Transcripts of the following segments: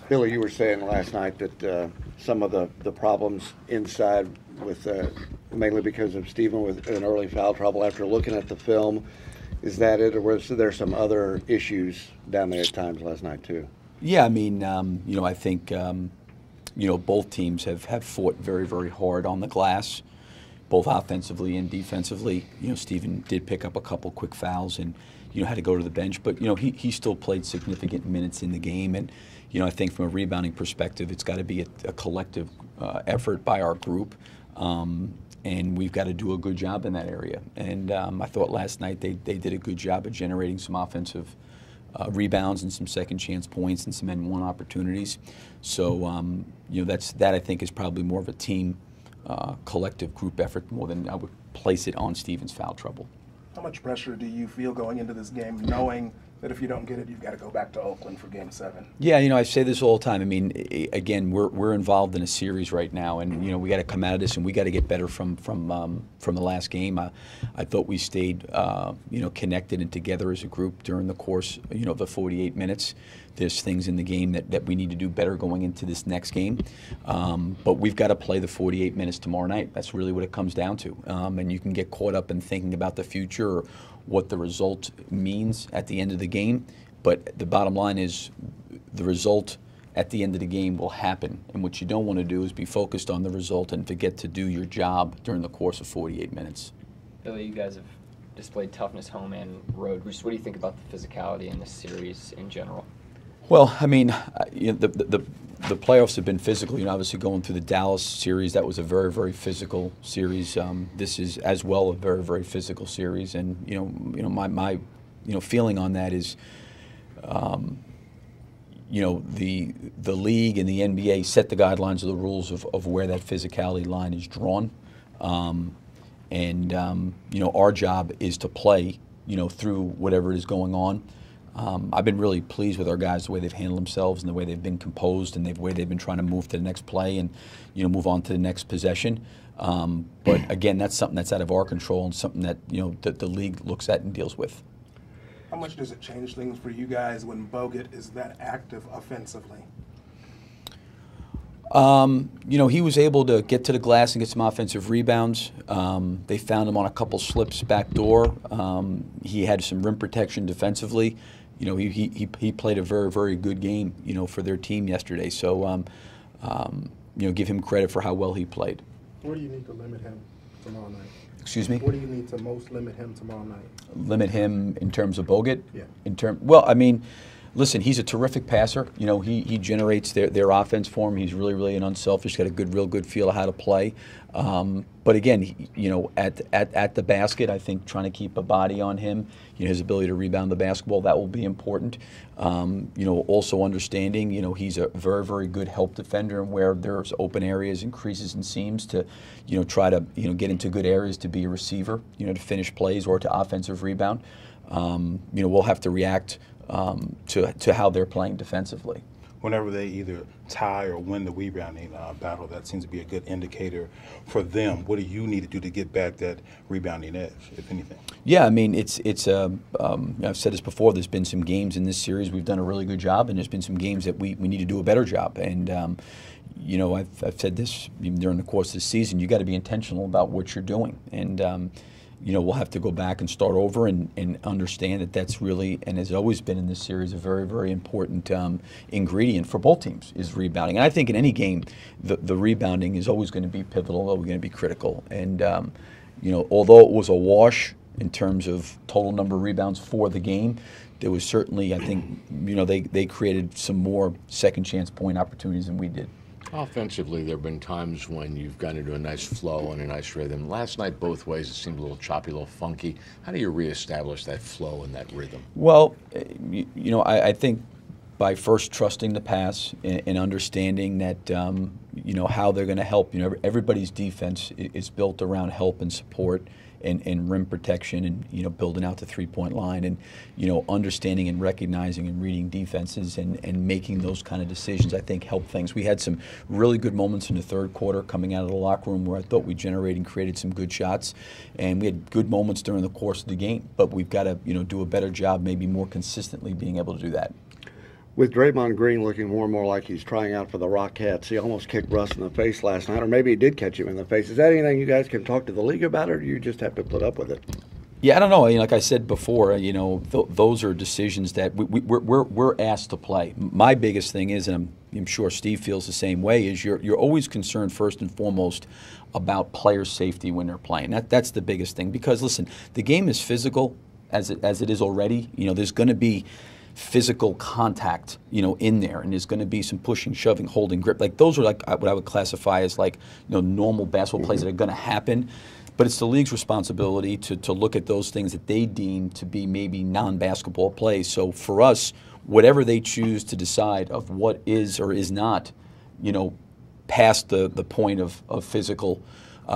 Billy, you were saying last night that some of the problems inside with mainly because of Stephen with an early foul trouble. After looking at the film, is that it, or was there some other issues down there at times last night too? Yeah, I mean, I think, both teams have fought very, very hard on the glass, both offensively and defensively. Stephen did pick up a couple quick fouls and, had to go to the bench, but, he still played significant minutes in the game. And, I think from a rebounding perspective, it's got to be a collective effort by our group. And we've got to do a good job in that area. And I thought last night they did a good job of generating some offensive rebounds and some second chance points and some N1 opportunities. So that I think is probably more of a team collective group effort more than I would place it on Stevens' foul trouble. How much pressure do you feel going into this game, knowing that if you don't get it, you've got to go back to Oakland for Game 7? Yeah, I say this all the time. I mean, again, we're involved in a series right now, and we got to come out of this, and we got to get better from the last game. I thought we stayed connected and together as a group during the course of the 48 minutes. There's things in the game that we need to do better going into this next game, but we've got to play the 48 minutes tomorrow night. That's really what it comes down to. And you can get caught up in thinking about the future or what the result means at the end of the game, but the bottom line is the result at the end of the game will happen, and what you don't want to do is be focused on the result and forget to do your job during the course of 48 minutes. Billy, you guys have displayed toughness home and road. Just what do you think about the physicality in this series in general? Well, I mean, the playoffs have been physical. Obviously going through the Dallas series, that was a very, very physical series. This is as well a very, very physical series, and my feeling on that is, the league and the NBA set the guidelines of the rules of where that physicality line is drawn, and our job is to play through whatever is going on. I've been really pleased with our guys, the way they've handled themselves and the way they've been composed and the way they've been trying to move to the next play and move on to the next possession. But again, that's something that's out of our control and something that that the league looks at and deals with. How much does it change things for you guys when Bogut is that active offensively? He was able to get to the glass and get some offensive rebounds. They found him on a couple slips back door. He had some rim protection defensively. He played a very, very good game, for their team yesterday. So, give him credit for how well he played. Where do you need to limit him tomorrow night? Excuse me? Where do you need to most limit him tomorrow night? Limit him in terms of Bogut? Yeah. Well, I mean, listen, he's a terrific passer. He generates their offense for him. He's really, really an unselfish, got a real good feel of how to play. But again, at the basket, I think trying to keep a body on him, his ability to rebound the basketball, that will be important. Also understanding, he's a very, very good help defender, and where there's open areas and creases and seams to, try to, get into good areas to be a receiver, to finish plays or to offensive rebound. We'll have to react to how they're playing defensively. Whenever they either tie or win the rebounding battle, that seems to be a good indicator for them. What do you need to do to get back that rebounding edge, if anything? Yeah, I mean, I've said this before, there's been some games in this series we've done a really good job, and there's been some games that we need to do a better job. And, I've said this even during the course of the season, you got to be intentional about what you're doing. And, we'll have to go back and start over and understand that that's really, and has always been in this series, a very, very important ingredient for both teams is rebounding. And I think in any game, the rebounding is always going to be pivotal, always going to be critical. And, although it was a wash in terms of total number of rebounds for the game, there was certainly, I think, they created some more second chance point opportunities than we did. Offensively, there have been times when you've gotten into a nice flow and a nice rhythm. Last night, both ways, it seemed a little choppy, a little funky. How do you reestablish that flow and that rhythm? Well, I think by first trusting the pass and understanding that, how they're going to help. Everybody's defense is built around help and support and rim protection and, building out the three-point line and, understanding and recognizing and reading defenses and making those kind of decisions, I think, help things. We had some really good moments in the third quarter coming out of the locker room where I thought we generated and created some good shots, and we had good moments during the course of the game, but we've got to, do a better job, maybe more consistently being able to do that. With Draymond Green looking more and more like he's trying out for the Rockettes, he almost kicked Russ in the face last night, or maybe he did catch him in the face. Is that anything you guys can talk to the league about, or do you just have to put up with it? Yeah, I don't know. Like I said before, those are decisions that we're asked to play. My biggest thing is, and I'm sure Steve feels the same way, is you're always concerned first and foremost about player safety when they're playing. That's the biggest thing, because listen, the game is physical as it is already. There's going to be physical contact, in there, and there's going to be some pushing, shoving, holding, grip. Like those are like what I would classify as like normal basketball plays that are going to happen. But it's the league's responsibility to look at those things that they deem to be maybe non-basketball plays. So for us, whatever they choose to decide of what is or is not, past the point of physical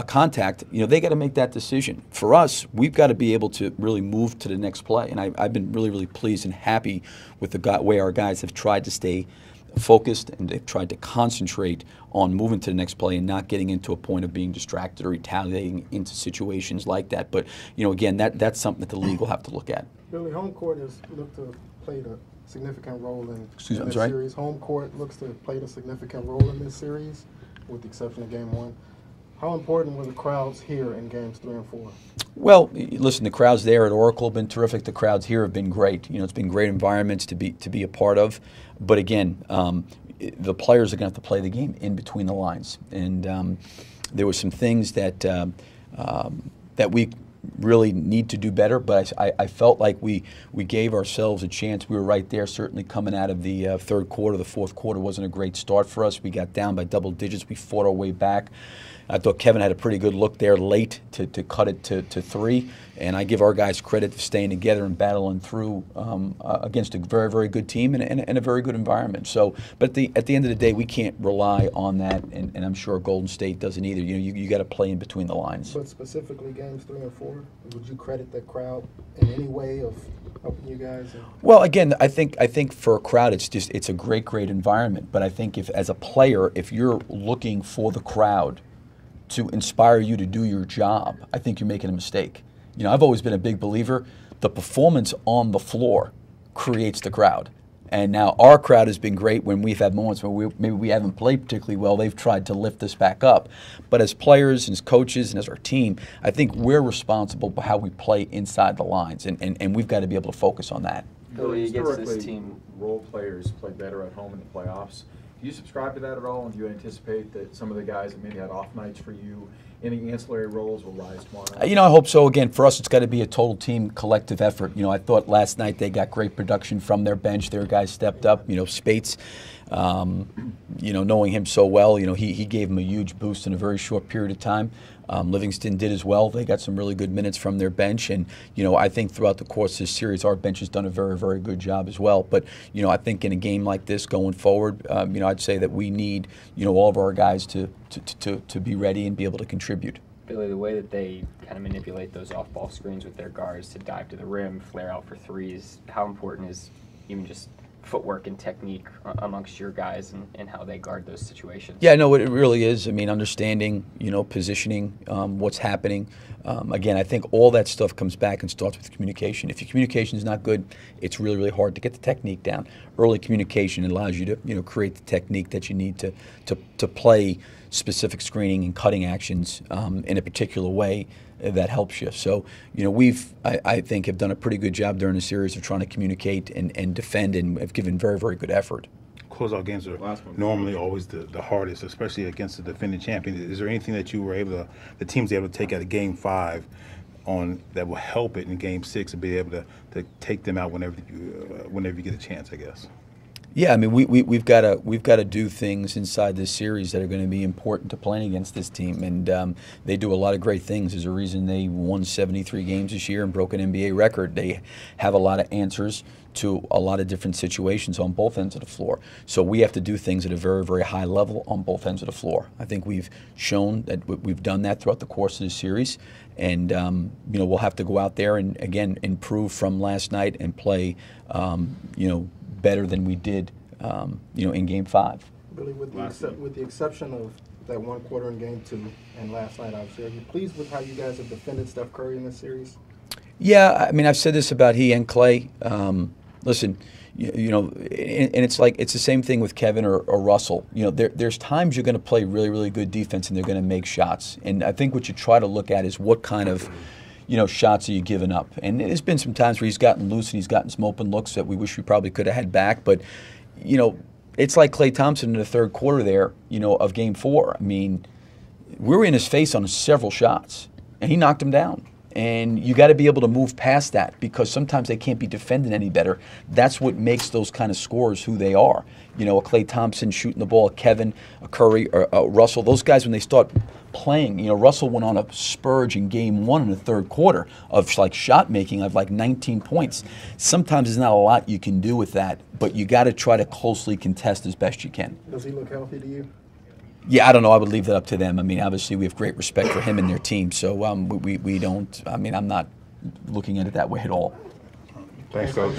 contact, they got to make that decision. For us, we've got to be able to really move to the next play. And I've been really, really pleased and happy with the way our guys have tried to stay focused, and they've tried to concentrate on moving to the next play and not getting into a point of being distracted or retaliating into situations like that. But, again, that's something that the league will have to look at. Billy, home court has looked to play a significant role in Excuse me, I'm this sorry? series. Home court looks to play a significant role in this series, with the exception of Game 1. How important were the crowds here in Games 3 and 4? Well, listen, the crowds there at Oracle have been terrific. The crowds here have been great. It's been great environments to be a part of. But again, the players are going to have to play the game in between the lines. And there were some things that we really need to do better. But I felt like we gave ourselves a chance. We were right there, certainly coming out of the third quarter. The fourth quarter wasn't a great start for us. We got down by double digits. We fought our way back. I thought Kevin had a pretty good look there late to cut it to 3, and I give our guys credit for staying together and battling through against a very, very good team and a very good environment. So, but at the end of the day, we can't rely on that, and I'm sure Golden State doesn't either. You got to play in between the lines. But specifically Games 3 and 4, would you credit the crowd in any way of helping you guys? Well, again, I think for a crowd, it's a great environment. But I think as a player, if you're looking for the crowd to inspire you to do your job, I think you're making a mistake. I've always been a big believer, the performance on the floor creates the crowd. And now our crowd has been great when we've had moments where maybe we haven't played particularly well. They've tried to lift us back up. But as players and as coaches and as our team, I think we're responsible for how we play inside the lines, and we've got to be able to focus on that. Billy, against this Historically, team, role players play better at home in the playoffs. Do you subscribe to that at all, and do you anticipate that some of the guys that maybe had off nights for you, any ancillary roles will rise tomorrow night? I hope so. Again, for us, it's got to be a total team collective effort. I thought last night they got great production from their bench. Their guys stepped up. Spates, knowing him so well, he gave him a huge boost in a very short period of time. Livingston did as well. They got some really good minutes from their bench, and I think throughout the course of this series, our bench has done a very, very good job as well. But I think in a game like this going forward, I'd say that we need all of our guys to be ready and be able to contribute. Billy, the way that they kind of manipulate those off-ball screens with their guards to dive to the rim, flare out for threes, how important is even just footwork and technique amongst your guys and how they guard those situations? Yeah, no, it really is. Understanding, positioning, what's happening. Again, I think all that stuff comes back and starts with communication. If your communication is not good, it's really, really hard to get the technique down. Early communication allows you to, create the technique that you need to play specific screening and cutting actions in a particular way that helps you. So, I think, have done a pretty good job during the series of trying to communicate and defend, and have given very, very good effort. Closeout games are normally always the hardest, especially against the defending champion. Is there anything that you were the team's able to take out of Game 5 that will help it in Game 6 and be able to take them out whenever you get a chance, I guess? Yeah, we've got to do things inside this series that are going to be important to playing against this team, and they do a lot of great things. There's a reason they won 73 games this year and broke an NBA record. They have a lot of answers to a lot of different situations on both ends of the floor. So we have to do things at a very, very high level on both ends of the floor. I think we've shown that we've done that throughout the course of the series, and we'll have to go out there and again improve from last night and play better than we did, in Game 5. Billy, with the exception of that one quarter in Game 2 and last night, obviously, are you pleased with how you guys have defended Steph Curry in this series? Yeah, I've said this about he and Clay. listen, and it's like it's the same thing with Kevin or Russell. There's times you're going to play really, really good defense and they're going to make shots. And I think what you try to look at is what kind of shots are you giving up. And there's been some times where he's gotten loose and he's gotten some open looks that we wish we probably could have had back. But it's like Klay Thompson in the third quarter there, of Game 4. I mean, we were in his face on several shots, and he knocked him down. And you got to be able to move past that because sometimes they can't be defended any better. That's what makes those kind of scorers who they are. A Klay Thompson shooting the ball, a Kevin, a Curry, or a Russell. Those guys, when they start playing, Russell went on a spurge in Game 1 in the third quarter of like shot making of like 19 points. Sometimes there's not a lot you can do with that, but you got to try to closely contest as best you can. Does he look healthy to you? Yeah, I don't know. I would leave that up to them. I mean, obviously, we have great respect for him and their team. So we don't. I mean, I'm not looking at it that way at all. Thanks, Coach.